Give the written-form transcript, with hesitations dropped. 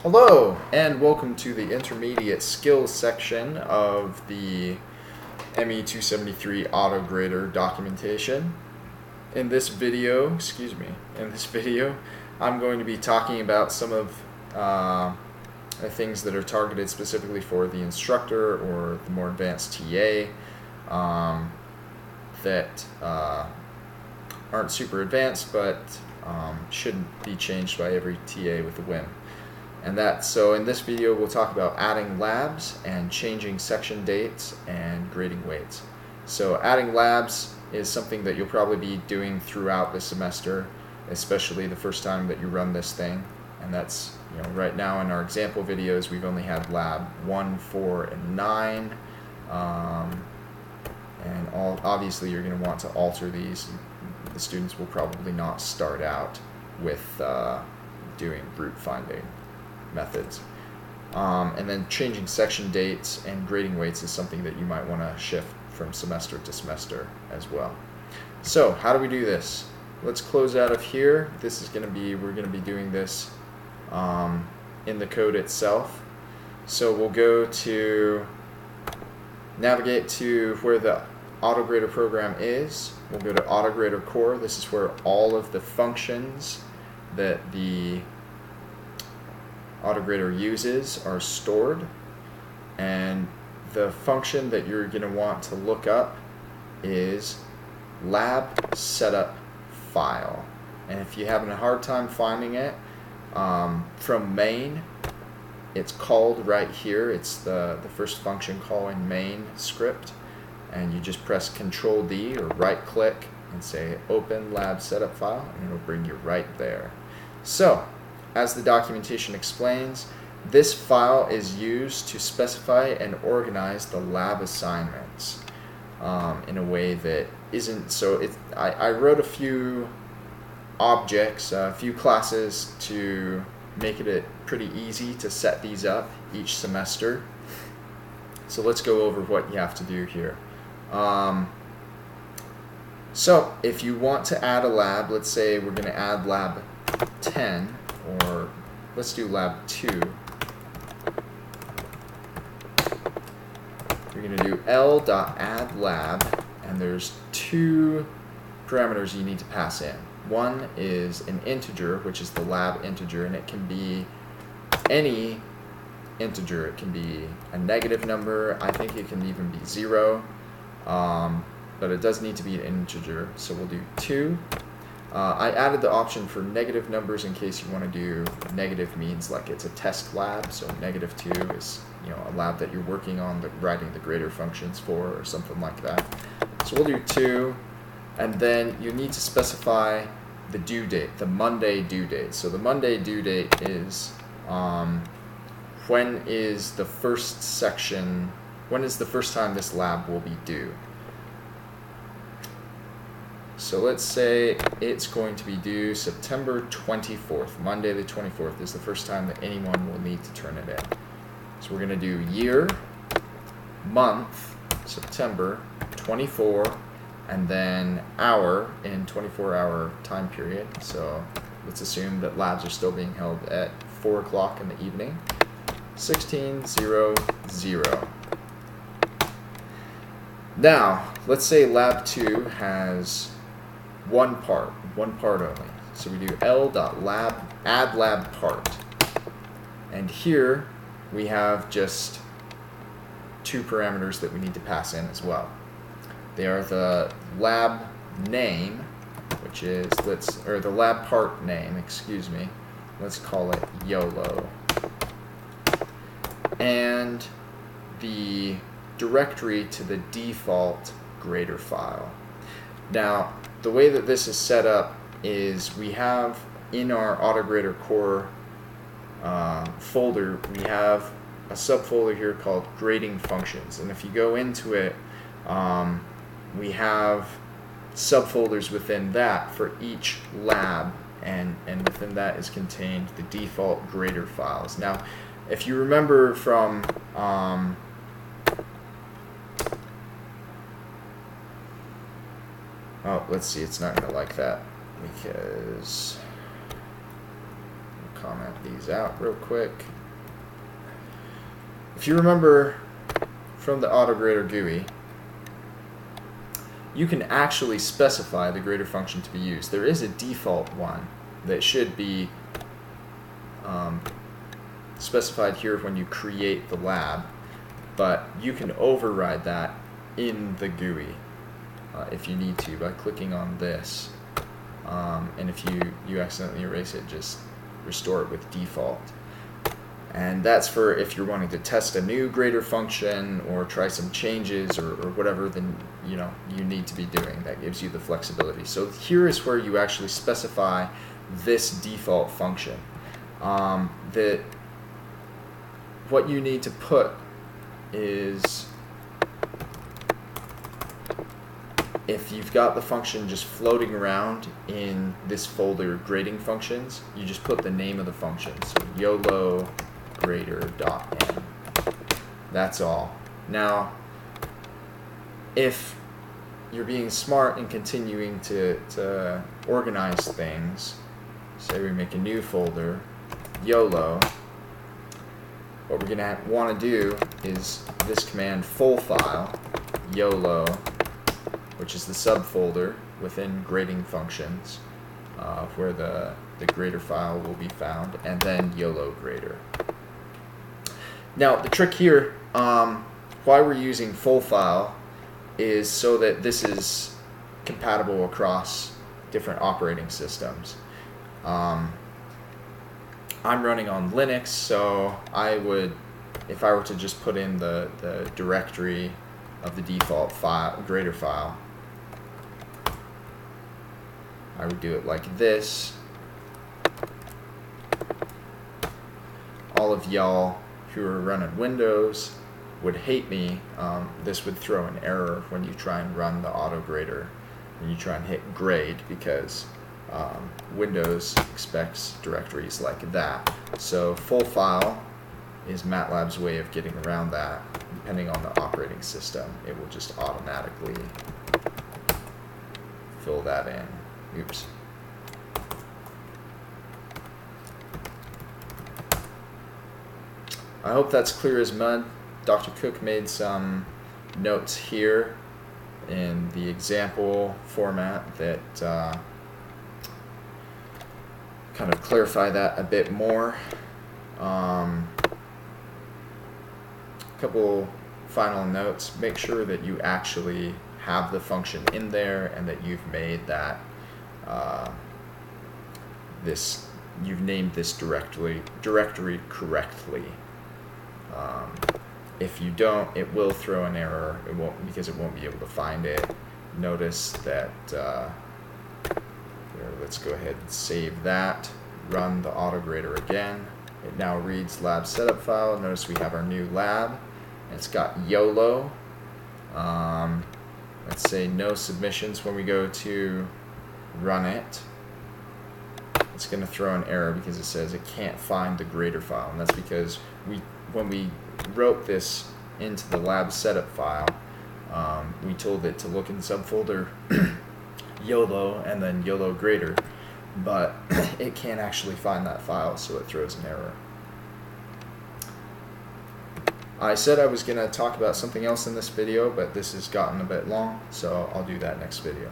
Hello, and welcome to the intermediate skills section of the ME273 AutoGrader documentation. In this video, I'm going to be talking about some of the things that are targeted specifically for the instructor or the more advanced TA that aren't super advanced but shouldn't be changed by every TA with a whim. So in this video we'll talk about adding labs and changing section dates and grading weights. So adding labs is something that you'll probably be doing throughout the semester, especially the first time that you run this thing. And that's, right now in our example videos we've only had lab 1, 4, and 9. Obviously you're going to want to alter these. The students will probably not start out with doing group finding methods. And then changing section dates and grading weights is something that you might want to shift from semester to semester as well. So how do we do this? Let's close out of here. We're going to be doing this in the code itself. So we'll navigate to where the AutoGrader program is. We'll go to AutoGrader Core. This is where all of the functions that the AutoGrader uses are stored, and the function that you're going to want to look up is lab setup file. And if you're having a hard time finding it from main, it's called right here. It's the first function call in main script, and you just press Control D or right click and say open lab setup file, and it'll bring you right there. So as the documentation explains, this file is used to specify and organize the lab assignments in a way that isn't so. I wrote a few objects, a few classes to make it pretty easy to set these up each semester. So let's go over what you have to do here. So if you want to add a lab, let's say we're going to add lab 10, or let's do lab 2. You're going to do l.addLab, and there's two parameters you need to pass in. One is an integer, which is the lab integer, and it can be any integer. It can be a negative number. I think it can even be 0, but it does need to be an integer, so we'll do 2. I added the option for negative numbers in case you want to do negative means like it's a test lab, so -2 is a lab that you're working on writing the grader functions for or something like that. So we'll do 2, and then you need to specify the due date, the Monday due date. So the Monday due date is when is the first time this lab will be due. So let's say it's going to be due September 24th. Monday the 24th is the first time that anyone will need to turn it in. So we're going to do year, month, September, 24, and then hour in 24-hour time period. So let's assume that labs are still being held at 4 o'clock in the evening. 16:00. Now, let's say lab 2 has one part only. So we do l.addLabPart. And here we have just 2 parameters that we need to pass in as well. They are the lab name, which is, the lab part name, let's call it YOLO. And the directory to the default grader file. Now, the way that this is set up is we have in our AutoGrader Core folder, we have a subfolder here called grading functions, and if you go into it, we have subfolders within that for each lab, and within that is contained the default grader files. Now, if you remember from let's see, it's not going to like that because comment these out real quick. If you remember from the AutoGrader GUI, you can actually specify the grader function to be used. There is a default one that should be specified here when you create the lab, but you can override that in the GUI if you need to by clicking on this, and if you accidentally erase it, just restore it with default. And that's for if you're wanting to test a new grader function or try some changes or whatever, then you need to be doing. That gives you the flexibility. So here is where you actually specify this default function. What you need to put is, if you've got the function just floating around in this folder, grading functions, you just put the name of the function. So YOLO grader.n. That's all. Now, if you're being smart and continuing to organize things, say we make a new folder, YOLO, what we're going to want to do is this command full file, YOLO, which is the subfolder within grading functions, where the grader file will be found, and then YOLO grader. Now, the trick here, why we're using full file, is so that this is compatible across different operating systems. I'm running on Linux, so I would, if I were to just put in the directory of the default file, grader file, I would do it like this. All of y'all who are running Windows would hate me. This would throw an error when you try and run the AutoGrader, when you try and hit grade, because Windows expects directories like that. So full file is MATLAB's way of getting around that. Depending on the operating system, it will just automatically fill that in. Oops. I hope that's clear as mud. Dr. Cook made some notes here in the example format that kind of clarify that a bit more. Couple final notes. Make sure that you actually have the function in there and that you've made that you've named this directory correctly. If you don't, it will throw an error. It won't, because it won't be able to find it. Notice that let's go ahead and save that. Run the AutoGrader again. It now reads lab setup file. Notice we have our new lab. It's got YOLO. Let's say no submissions. When we go to run it, it's going to throw an error because it says it can't find the grader file. And that's because when we wrote this into the lab setup file, we told it to look in the subfolder YOLO and then YOLO grader, but it can't actually find that file, so it throws an error. I said I was going to talk about something else in this video, but this has gotten a bit long, so I'll do that next video.